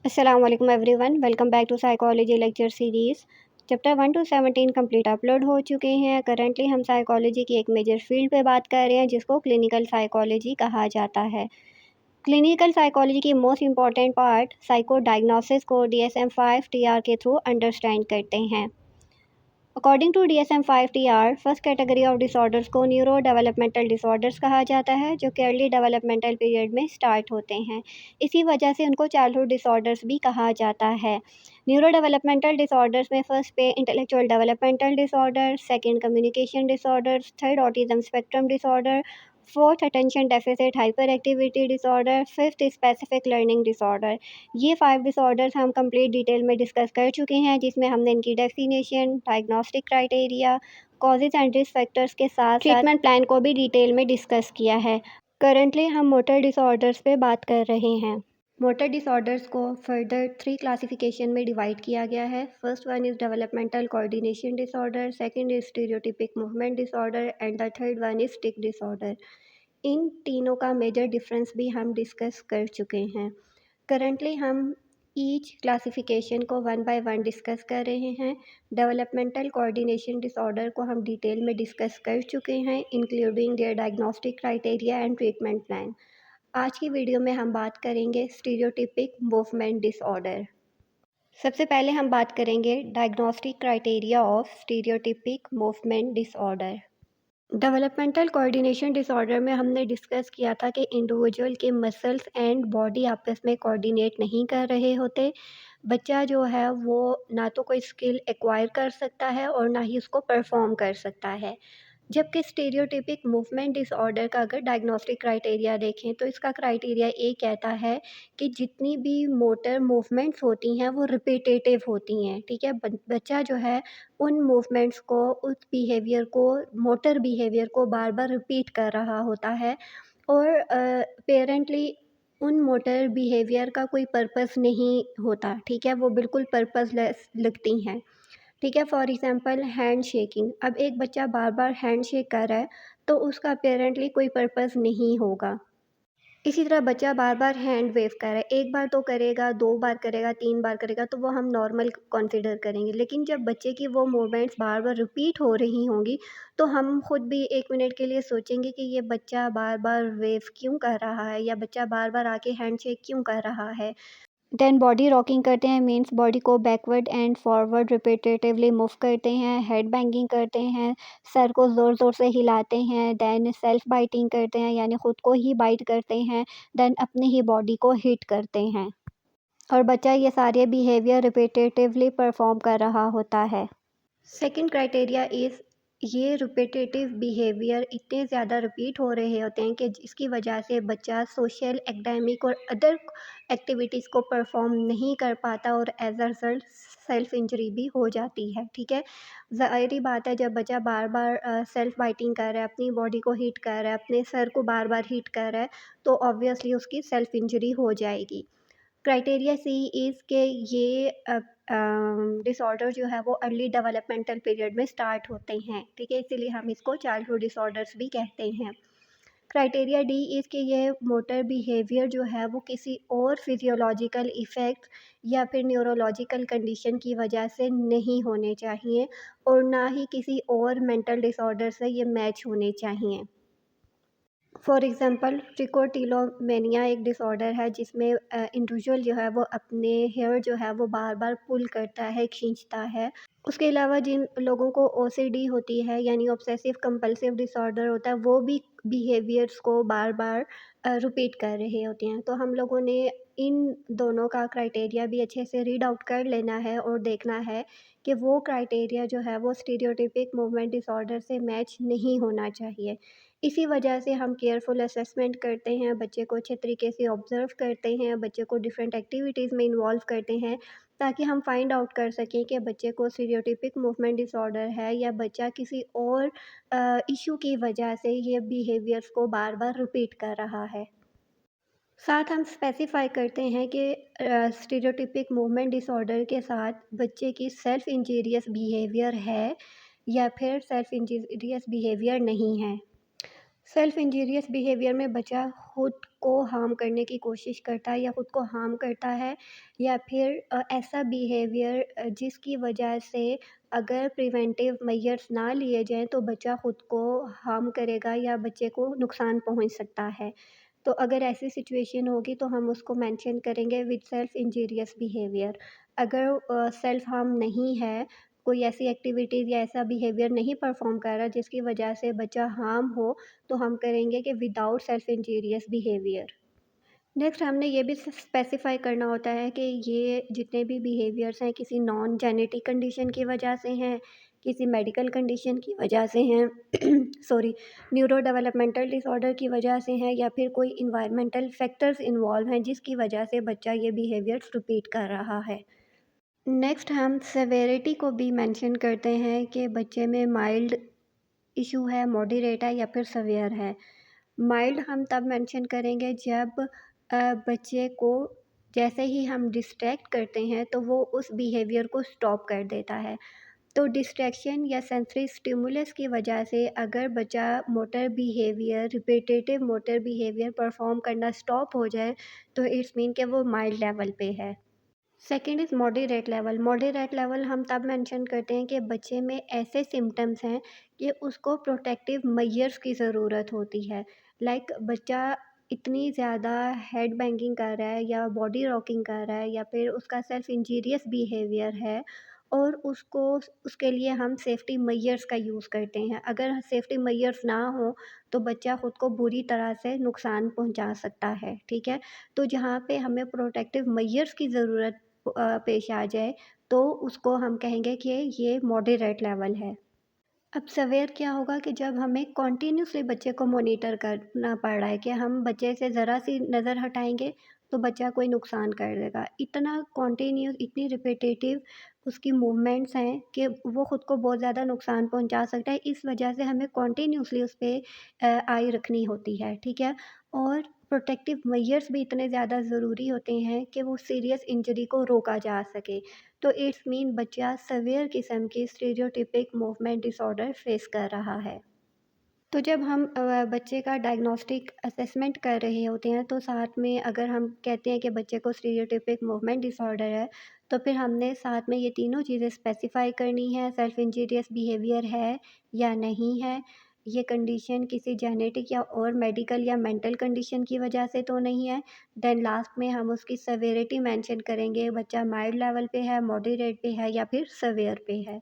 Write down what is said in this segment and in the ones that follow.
अस्सलाम वालेकुम everyone, welcome back to psychology lecture series. Chapter 1 to 17 complete upload हो चुके हैं। करंटली हम साइकोलॉजी की एक मेजर फील्ड पे बात कर रहे हैं जिसको क्लिनिकल साइकोलॉजी कहा जाता है। क्लिनिकल साइकोलॉजी की most important part psycho diagnosis को DSM-5 TR के थ्रू अंडरस्टैंड करते हैं। According to DSM-5 TR, first category of disorders को न्यूरो डेवलपमेंटल डिसऑर्डर्स कहा जाता है, जो कि अर्ली डेवलपमेंटल पीरियड में स्टार्ट होते हैं। इसी वजह से उनको चाइल्डहुड डिसऑर्डर्स भी कहा जाता है। न्यूरो डेवलपमेंटल डिसऑर्डर्स में फर्स्ट पे intellectual developmental disorder, second communication disorders, third autism spectrum disorder, fourth attention deficit hyper activity disorder, fifth specific learning disorder. ये 5 डिसऑर्डर्स हम कंप्लीट डिटेल में डिस्कस कर चुके हैं, जिसमें हमने इनकी definition, diagnostic criteria, causes and risk factors के साथ ट्रीटमेंट प्लान को भी डिटेल में डिस्कस किया है। करंटली हम मोटर डिसऑर्डर्स पे बात कर रहे हैं। मोटर डिसऑर्डर्स को फर्दर 3 क्लासिफिकेशन में डिवाइड किया गया है। First one is developmental coordination disorder, second is stereotypic movement disorder and the third one is tic disorder. इन तीनों का मेजर डिफरेंस भी हम डिस्कस कर चुके हैं। करंटली हम ईच क्लासिफिकेशन को वन बाय वन डिस्कस कर रहे हैं। डेवलपमेंटल कोऑर्डिनेशन डिसऑर्डर को हम डिटेल में डिस्कस कर चुके हैं, including there diagnostic criteria and treatment plan. आज की वीडियो में हम बात करेंगे स्टीरियोटिपिक मूवमेंट डिसऑर्डर। सबसे पहले हम बात करेंगे diagnostic criteria of stereotypic movement disorder. Developmental coordination disorder में हमने डिस्कस किया था कि इंडिविजुअल के मसल्स एंड बॉडी आपस में कोऑर्डिनेट नहीं कर रहे होते। बच्चा जो है वो ना तो कोई स्किल एक्वायर कर सकता है और ना ही उसको परफॉर्म कर सकता है। जबकि स्टीरियोटिपिक मूवमेंट डिसऑर्डर का अगर डायग्नोस्टिक क्राइटेरिया देखें तो इसका क्राइटेरिया ये कहता है कि जितनी भी मोटर मूवमेंट्स होती हैं वो रिपीटेटिव होती हैं। ठीक है, बच्चा जो है उन मूवमेंट्स को, उस बिहेवियर को, मोटर बिहेवियर को बार बार रिपीट कर रहा होता है और पेरेंटली उन मोटर बिहेवियर का कोई पर्पस नहीं होता। ठीक है, वो बिल्कुल पर्पसलेस लगती हैं। ठीक है, फॉर एग्ज़ाम्पल हैंड शेकिंग। अब एक बच्चा बार बार हैंड शेक कर रहा है तो उसका अपेरेंटली कोई पर्पस नहीं होगा। इसी तरह बच्चा बार बार हैंड वेव कर रहा है, एक बार तो करेगा, 2 बार करेगा, 3 बार करेगा तो वो हम नॉर्मल कंसिडर करेंगे। लेकिन जब बच्चे की वो मूवमेंट्स बार बार रिपीट हो रही होंगी तो हम खुद भी 1 मिनट के लिए सोचेंगे कि ये बच्चा बार बार वेव क्यों कर रहा है या बच्चा बार बार आके हैंड शेक क्यों कर रहा है। देन बॉडी रॉकिंग करते हैं, मीन्स बॉडी को backward and forward repetitively move करते हैं, हेड बैंगिंग करते हैं, सर को ज़ोर ज़ोर से हिलाते हैं, देन सेल्फ बाइटिंग करते हैं यानी ख़ुद को ही बाइट करते हैं, देन अपनी ही बॉडी को हिट करते हैं और बच्चा ये सारे बिहेवियर रिपीटेटिवली परफॉर्म कर रहा होता है। सेकंड क्राइटेरिया इज़ ये रिपीटेटिव बिहेवियर इतने ज़्यादा रिपीट हो रहे होते हैं कि जिसकी वजह से बच्चा सोशल, एकेडमिक और अदर एक्टिविटीज़ को परफॉर्म नहीं कर पाता और as a result self injury भी हो जाती है। ठीक है, ज़ाहिरी बात है जब बच्चा बार बार सेल्फ बाइटिंग कर रहा है, अपनी बॉडी को हिट कर रहा है, अपने सर को बार बार हिट कर रहा है तो ऑब्वियसली उसकी सेल्फ इंजरी हो जाएगी। क्राइटेरिया सी इज़ के ये डिसऑर्डर जो है वो अर्ली डेवलपमेंटल पीरियड में स्टार्ट होते हैं। ठीक है, इसीलिए हम इसको चाइल्डहुड डिसऑर्डर्स भी कहते हैं। क्राइटेरिया डी इज़ कि ये मोटर बिहेवियर जो है वो किसी और फिजियोलॉजिकल इफ़ेक्ट या फिर न्यूरोलॉजिकल कंडीशन की वजह से नहीं होने चाहिए और ना ही किसी और मेंटल डिसऑर्डर से ये मैच होने चाहिए। फॉर एग्ज़ाम्पल ट्रिकोटिलोमेनिया एक डिसऑर्डर है जिसमें इंडिविजुअल जो है वो अपने हेयर जो है वो बार बार पुल करता है, खींचता है। उसके अलावा जिन लोगों को ओसीडी होती है यानी ऑब्सेसिव कंपल्सिव डिसऑर्डर होता है वो भी बिहेवियर्स को बार बार रिपीट कर रहे होते हैं। तो हम लोगों ने इन दोनों का क्राइटेरिया भी अच्छे से रीड आउट कर लेना है और देखना है कि वो क्राइटेरिया जो है वो स्टीरियोटिपिक मूवमेंट डिसऑर्डर से मैच नहीं होना चाहिए। इसी वजह से हम केयरफुल असेसमेंट करते हैं, बच्चे को अच्छे तरीके से ऑब्ज़र्व करते हैं, बच्चे को डिफरेंट एक्टिविटीज़ में इन्वॉल्व करते हैं ताकि हम फाइंड आउट कर सकें कि बच्चे को स्टीरियोटिपिक मूवमेंट डिसऑर्डर है या बच्चा किसी और इशू की वजह से ये बिहेवियर्स को बार बार रिपीट कर रहा है। साथ हम स्पेसिफाई करते हैं कि स्टीरियोटिपिक मूवमेंट डिसऑर्डर के साथ बच्चे की सेल्फ इंजीरियस बिहेवियर है या फिर सेल्फ इंजीरियस बिहेवियर नहीं है। सेल्फ इंजीरियस बिहेवियर में बच्चा खुद को हार्म करने की कोशिश करता है या खुद को हार्म करता है, या फिर ऐसा बिहेवियर जिसकी वजह से अगर प्रिवेंटिव मेजर्स ना लिए जाएँ तो बच्चा खुद को हार्म करेगा या बच्चे को नुकसान पहुँच सकता है। तो अगर ऐसी सिचुएशन होगी तो हम उसको मेंशन करेंगे विद सेल्फ इंजीरियस बिहेवियर। अगर सेल्फ हार्म नहीं है, कोई ऐसी एक्टिविटीज़ या ऐसा बिहेवियर नहीं परफॉर्म कर रहा जिसकी वजह से बच्चा हार्म हो, तो हम करेंगे कि without self injurious behaviour. Next हमने ये भी स्पेसिफ़ाई करना होता है कि ये जितने भी बिहेवियर्स हैं किसी नॉन जेनेटिक कंडीशन की वजह से हैं, किसी मेडिकल कंडीशन की वजह से हैं सॉरी, न्यूरो डेवलपमेंटल डिसऑर्डर की वजह से हैं, या फिर कोई एनवायरमेंटल फैक्टर्स इन्वॉल्व हैं जिसकी वजह से बच्चा ये बिहेवियर्स रिपीट कर रहा है। नेक्स्ट हम सेवेरिटी को भी मेंशन करते हैं कि बच्चे में माइल्ड इशू है, मॉडरेट है या फिर सीवियर है। माइल्ड हम तब मेंशन करेंगे जब बच्चे को जैसे ही हम डिस्ट्रैक्ट करते हैं तो वो उस बिहेवियर को स्टॉप कर देता है। तो डिस्ट्रैक्शन या सेंसरी स्टिमुलस की वजह से अगर बच्चा motor behaviour, repetitive motor behaviour perform करना स्टॉप हो जाए, तो इट्स मीन कि वो माइल्ड लेवल पे है। Second is moderate level. Moderate level हम तब मेंशन करते हैं कि बच्चे में ऐसे सिम्पटम्स हैं कि उसको प्रोटेक्टिव मेजर्स की ज़रूरत होती है। लाइक बच्चा इतनी ज़्यादा हेड बैंगिंग कर रहा है या बॉडी रॉकिंग कर रहा है या फिर उसका सेल्फ इंजीरियस बिहेवियर है, और उसको उसके लिए हम सेफ्टी मेजर्स का यूज़ करते हैं। अगर सेफ्टी मेजर्स ना हो तो बच्चा खुद को बुरी तरह से नुकसान पहुंचा सकता है, ठीक है? तो जहाँ पे हमें प्रोटेक्टिव मेजर्स की ज़रूरत पेश आ जाए, तो उसको हम कहेंगे कि ये मॉडरेट लेवल है। अब सवेयर क्या होगा कि जब हमें कॉन्टिन्यूसली बच्चे को मॉनिटर करना पड़ रहा है कि हम बच्चे से ज़रा सी नज़र हटाएँगे तो बच्चा कोई नुकसान कर देगा। इतना कॉन्टिन्यूस, इतनी रिपिटेटिव उसकी मूवमेंट्स हैं कि वो खुद को बहुत ज़्यादा नुकसान पहुँचा सकता है। इस वजह से हमें कॉन्टिन्यूसली उस पे आई रखनी होती है, ठीक है? और प्रोटेक्टिव मेजर्स भी इतने ज़्यादा ज़रूरी होते हैं कि वो सीरियस इंजरी को रोका जा सके। तो इट्स मीन बच्चा सेवियर किस्म की स्टीरियोटाइपिक मूवमेंट डिसऑर्डर फेस कर रहा है। तो जब हम बच्चे का डायग्नोस्टिक असेसमेंट कर रहे होते हैं तो साथ में अगर हम कहते हैं कि बच्चे को स्टीरियोटाइपिक मूवमेंट डिसऑर्डर है, तो फिर हमने साथ में ये तीनों चीज़ें स्पेसिफाई करनी है। सेल्फ इंजीरियस बिहेवियर है या नहीं है, ये कंडीशन किसी जेनेटिक या और मेडिकल या मेंटल कंडीशन की वजह से तो नहीं है। देन लास्ट में हम उसकी सेवेरिटी मेंशन करेंगे, बच्चा माइल्ड लेवल पे है, मॉडरेट पे है या फिर सेवियर पे है।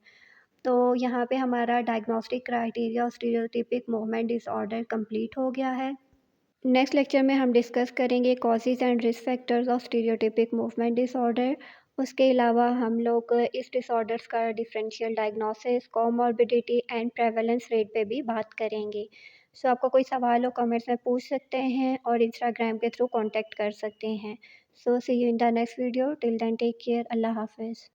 तो यहाँ पे हमारा डायग्नोस्टिक क्राइटेरिया और स्टीरियोटाइपिक मूवमेंट डिसऑर्डर कंप्लीट हो गया है। नेक्स्ट लेक्चर में हम डिस्कस करेंगे causes and risk factors of stereotypic movement disorder. उसके अलावा हम लोग इस डिसऑर्डर्स का differential diagnosis, comorbidity and prevalence rate पे भी बात करेंगे। सो आपका कोई सवाल हो कमेंट्स में पूछ सकते हैं और इंस्टाग्राम के थ्रू कॉन्टैक्ट कर सकते हैं। So see you in the next video, till then take care, अल्लाह हाफ़िज़।